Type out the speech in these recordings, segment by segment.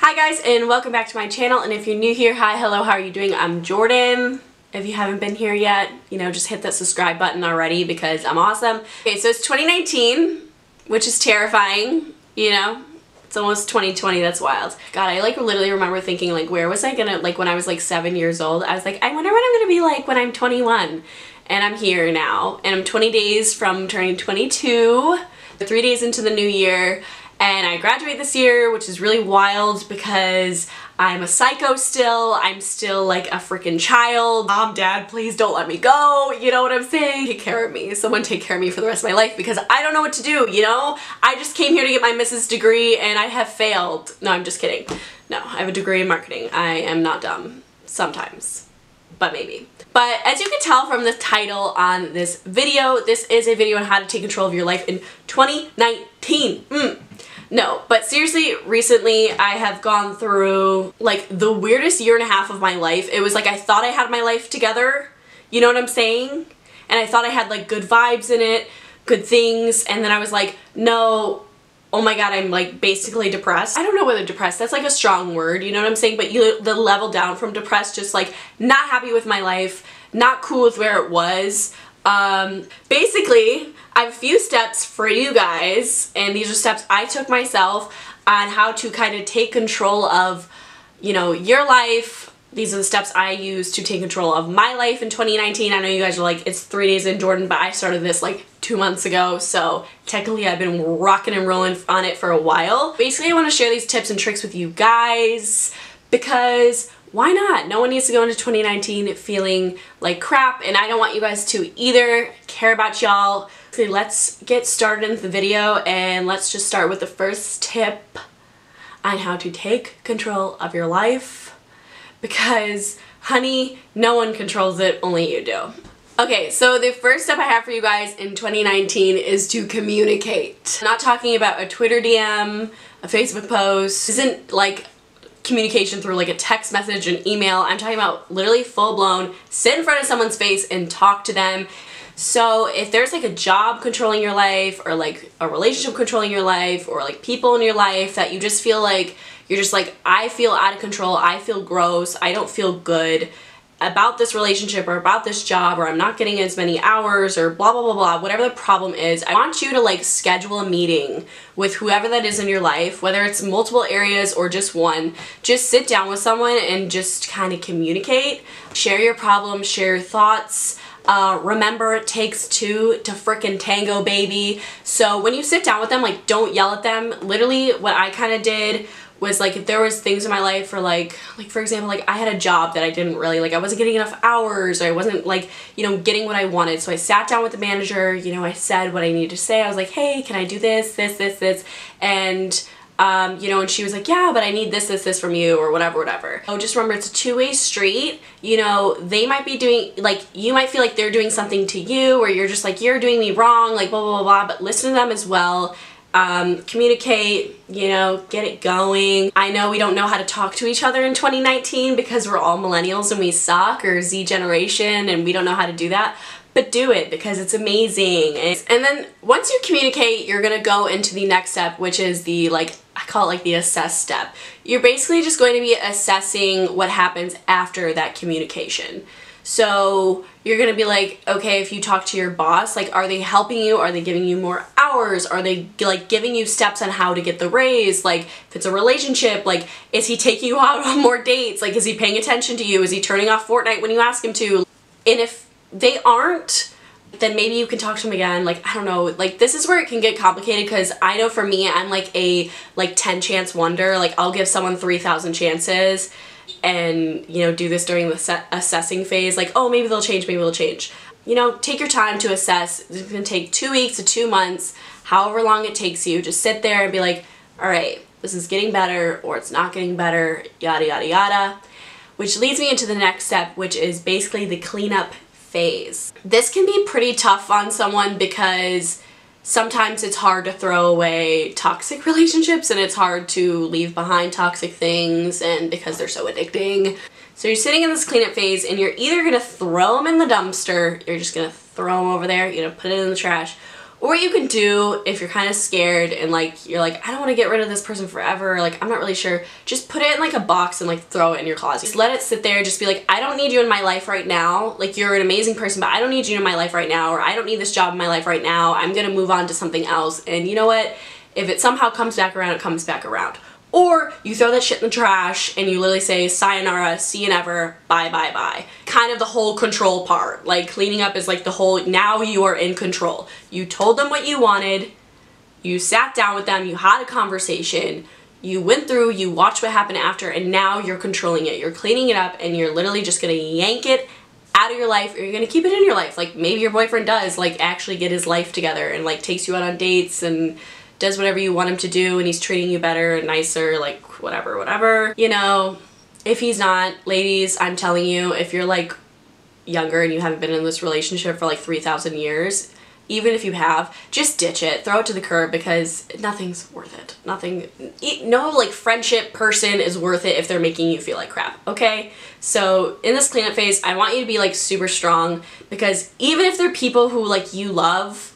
Hi guys, and welcome back to my channel, and if you're new here, hi, hello, how are you doing? I'm Jordan. If you haven't been here yet, just hit that subscribe button already because I'm awesome. Okay, so it's 2019, which is terrifying, It's almost 2020, that's wild. God, I literally remember thinking where was I gonna, when I was 7 years old, I was like, I wonder what I'm gonna be like when I'm 21. And I'm here now, and I'm 20 days from turning 22, 3 days into the new year. And I graduate this year, which is really wild because I'm a psycho still. I'm still a freaking child. Mom, Dad, please don't let me go. You know what I'm saying? Take care of me. Someone take care of me for the rest of my life because I don't know what to do, I just came here to get my Mrs. degree and I have failed. No, I'm just kidding. No, I have a degree in marketing. I am not dumb. Sometimes. But maybe. But as you can tell from the title on this video, this is a video on how to take control of your life in 2019. No, but seriously, recently I have gone through the weirdest year and a half of my life. It was I thought I had my life together, you know what I'm saying? And I thought I had good vibes in it, good things, and then I was no, oh my god, I'm basically depressed. I don't know whether depressed, that's a strong word, you know what I'm saying? But the level down from depressed, just not happy with my life, not cool with where it was. Basically, I have a few steps for you guys, and these are steps I took myself on how to kind of take control of, your life. These are the steps I used to take control of my life in 2019. I know you guys are it's 3 days in, Jordan, but I started this 2 months ago, so technically I've been rocking and rolling on it for a while. Basically, I want to share these tips and tricks with you guys because why not? No one needs to go into 2019 feeling like crap, and I don't want you guys to either. Care about y'all. So let's get started into the video, and let's just start with the first tip on how to take control of your life. Because, honey, no one controls it, only you do. Okay, so the first step I have for you guys in 2019 is to communicate. I'm not talking about a Twitter DM, a Facebook post. This isn't communication through a text message, an email. I'm talking about literally full-blown, sit in front of someone's face and talk to them. So if there's a job controlling your life, or a relationship controlling your life, or people in your life that you just feel you're just I feel out of control, I feel gross, I don't feel good about this relationship or about this job, or I'm not getting as many hours, or blah blah blah blah, whatever the problem is, I want you to schedule a meeting with whoever that is in your life, whether it's multiple areas or just one. Just sit down with someone and just kind of communicate, share your problems, share your thoughts. Remember, it takes two to frickin' tango, baby. So when you sit down with them, don't yell at them. Literally, what I kind of did was if there was things in my life, or for example, I had a job that I didn't really I wasn't getting enough hours, or I wasn't getting what I wanted. So I sat down with the manager, I said what I needed to say. I was hey, can I do this, and and she was yeah, but I need this from you, or whatever. Oh, just remember, it's a two-way street. They might be doing, you might feel they're doing something to you, or you're just you're doing me wrong, blah, blah, blah, blah, but listen to them as well. Communicate, get it going. I know we don't know how to talk to each other in 2019 because we're all millennials and we suck, or Z generation, and we don't know how to do that. But do it because it's amazing. And then once you communicate, you're gonna go into the next step, which is the I call it the assess step. You're basically just going to be assessing what happens after that communication. So you're gonna be okay, if you talk to your boss, are they helping you? Are they giving you more hours? Are they giving you steps on how to get the raise? If it's a relationship, is he taking you out on more dates? Is he paying attention to you? Is he turning off Fortnite when you ask him to? And if they aren't, then maybe you can talk to them again. I don't know, this is where it can get complicated, because I know for me, I'm a 10 chance wonder. I'll give someone 3,000 chances and do this during the assessing phase, oh, maybe they'll change, maybe they'll change. Take your time to assess. It's gonna take 2 weeks to 2 months, however long it takes you. Just sit there and be all right, this is getting better, or it's not getting better, yada yada yada. Which leads me into the next step, which is basically the cleanup phase. This can be pretty tough on someone because sometimes it's hard to throw away toxic relationships, and it's hard to leave behind toxic things, and because they're so addicting. So you're sitting in this cleanup phase, and you're either gonna throw them in the dumpster, you're just gonna throw them over there, put it in the trash, Or what you can do if you're kind of scared and like you're like, I don't want to get rid of this person forever, like I'm not really sure, just put it in like a box and like throw it in your closet. Just let it sit there, just be like, I don't need you in my life right now, like you're an amazing person, but I don't need you in my life right now, or I don't need this job in my life right now, I'm gonna move on to something else. And you know what, if it somehow comes back around, it comes back around. Or you throw that shit in the trash and you literally say, sayonara, see you never, bye bye bye. Kind of the whole control part. Like cleaning up is like the whole, now you are in control. You told them what you wanted, you sat down with them, you had a conversation, you went through, you watched what happened after, and now you're controlling it. You're cleaning it up and you're literally just gonna yank it out of your life, or you're gonna keep it in your life. Like maybe your boyfriend does like actually get his life together and like takes you out on dates and does whatever you want him to do, and he's treating you better and nicer, like whatever. You know, if he's not, ladies, I'm telling you, if you're like younger and you haven't been in this relationship for like 3,000 years, even if you have, just ditch it, throw it to the curb, because nothing's worth it. Nothing, no like friendship person is worth it if they're making you feel like crap, okay? So in this cleanup phase, I want you to be like super strong, because even if they're people who like you love,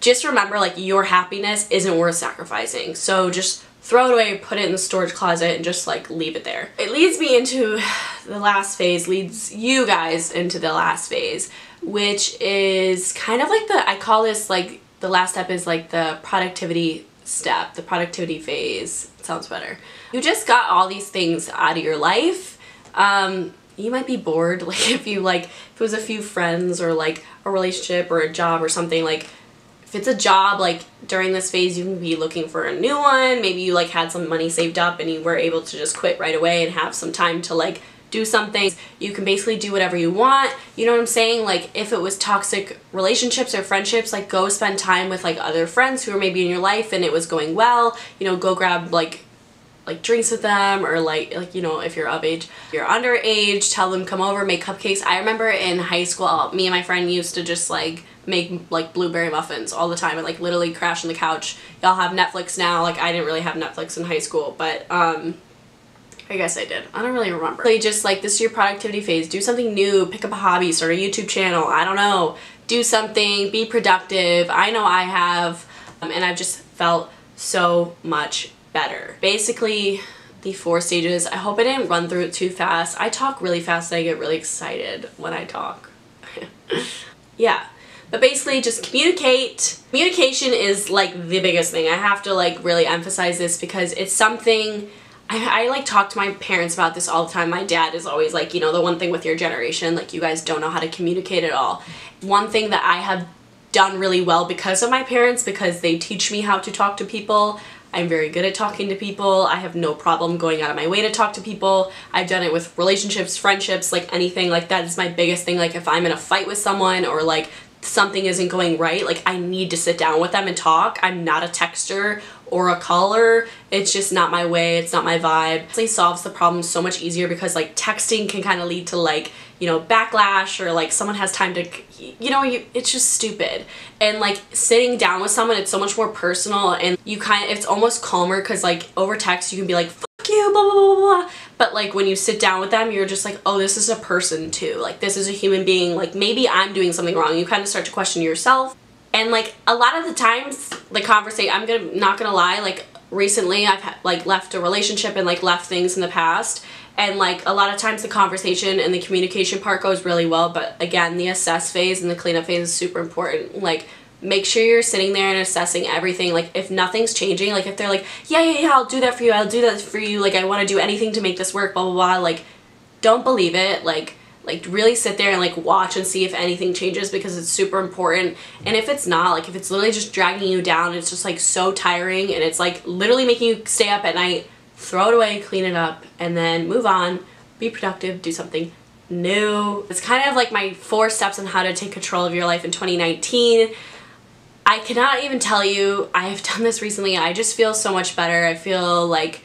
just remember like your happiness isn't worth sacrificing. So just throw it away, put it in the storage closet, and just like leave it there. It leads me into the last phase, leads you guys into the last phase, which is kind of like the, I call this like, the last step is like the productivity step, the productivity phase. It sounds better. You just got all these things out of your life. You might be bored, like if you like, if it was a few friends or like a relationship or a job or something, like if it's a job, like during this phase you can be looking for a new one. Maybe you like had some money saved up and you were able to just quit right away and have some time to like do something. You can basically do whatever you want, you know what I'm saying? Like if it was toxic relationships or friendships, like go spend time with like other friends who are maybe in your life and it was going well, you know, go grab like drinks with them, or like you know, if you're of age, if you're underage, tell them come over, make cupcakes. I remember in high school, me and my friend used to just like make like blueberry muffins all the time and like literally crash on the couch. Y'all have Netflix now. Like I didn't really have Netflix in high school, but I guess I did. I don't really remember. Like just like this is your productivity phase. Do something new, pick up a hobby, start a YouTube channel, I don't know. Do something, be productive. I know I have, and I've just felt so much better. Basically, the 4 stages. I hope I didn't run through it too fast. I talk really fast and I get really excited when I talk. Yeah. But basically just communicate. Communication is like the biggest thing. I have to like really emphasize this because it's something I like talk to my parents about this all the time. My dad is always like, you know, the one thing with your generation, like you guys don't know how to communicate at all. One thing that I have done really well because of my parents, because they teach me how to talk to people. I'm very good at talking to people. I have no problem going out of my way to talk to people. I've done it with relationships, friendships, like anything like that is my biggest thing. Like if I'm in a fight with someone or like something isn't going right, like I need to sit down with them and talk. I'm not a texter or a caller. It's just not my way. It's not my vibe. It actually solves the problem so much easier because like texting can kind of lead to like, you know, backlash, or like someone has time to, you know, it's just stupid. And like sitting down with someone, it's so much more personal, and you kind of, it's almost calmer because like over text you can be like, fuck you, blah, blah, blah, blah. But like when you sit down with them, you're just like, oh, this is a person too. Like this is a human being. Like maybe I'm doing something wrong. You kind of start to question yourself. And like a lot of the times the conversation, I'm not gonna lie, like recently I've like left a relationship and like left things in the past, and like a lot of times the conversation and the communication part goes really well, but again the assess phase and the cleanup phase is super important. Like make sure you're sitting there and assessing everything. Like if nothing's changing, like if they're like, yeah, I'll do that for you, I'll do that for you, like I want to do anything to make this work, blah blah blah, like don't believe it. Like really sit there and like watch and see if anything changes, because it's super important. And if it's not, like if it's literally just dragging you down, it's just like so tiring and it's like literally making you stay up at night, throw it away, clean it up, and then move on, be productive, do something new. It's kind of like my 4 steps on how to take control of your life in 2019. I cannot even tell you, I've done this recently, I just feel so much better. I feel like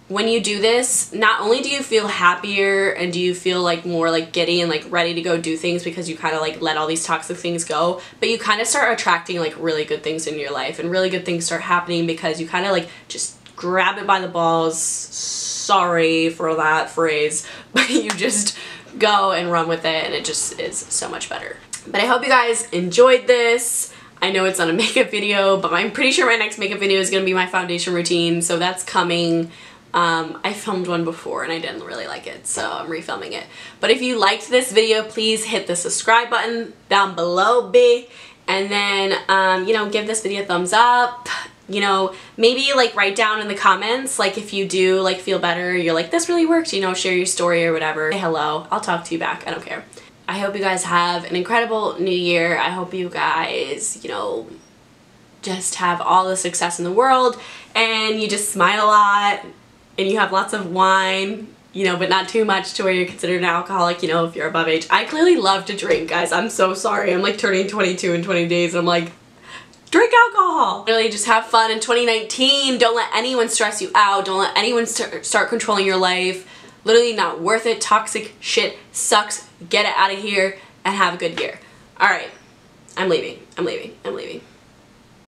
when you do this, not only do you feel happier and do you feel like more like giddy and like ready to go do things because you kind of like let all these toxic things go, but you kind of start attracting like really good things in your life, and really good things start happening because you kind of like just grab it by the balls, sorry for that phrase, but you just go and run with it, and it just is so much better. But I hope you guys enjoyed this. I know it's not a makeup video, but I'm pretty sure my next makeup video is going to be my foundation routine, so that's coming. I filmed one before and I didn't really like it, so I'm refilming it. But if you liked this video, please hit the subscribe button down below, B. And then, you know, give this video a thumbs up. You know, maybe like write down in the comments, like if you do like feel better, you're like, this really worked, you know, share your story or whatever. Say hello, I'll talk to you back, I don't care. I hope you guys have an incredible new year. I hope you guys, you know, just have all the success in the world and you just smile a lot and you have lots of wine, you know, but not too much to where you're considered an alcoholic, you know, if you're above age. I clearly love to drink, guys. I'm so sorry. I'm like turning 22 in 20 days and I'm like, drink alcohol. Really just have fun in 2019. Don't let anyone stress you out. Don't let anyone start controlling your life. Literally not worth it. Toxic shit sucks. Get it out of here and have a good year. All right. I'm leaving. I'm leaving. I'm leaving.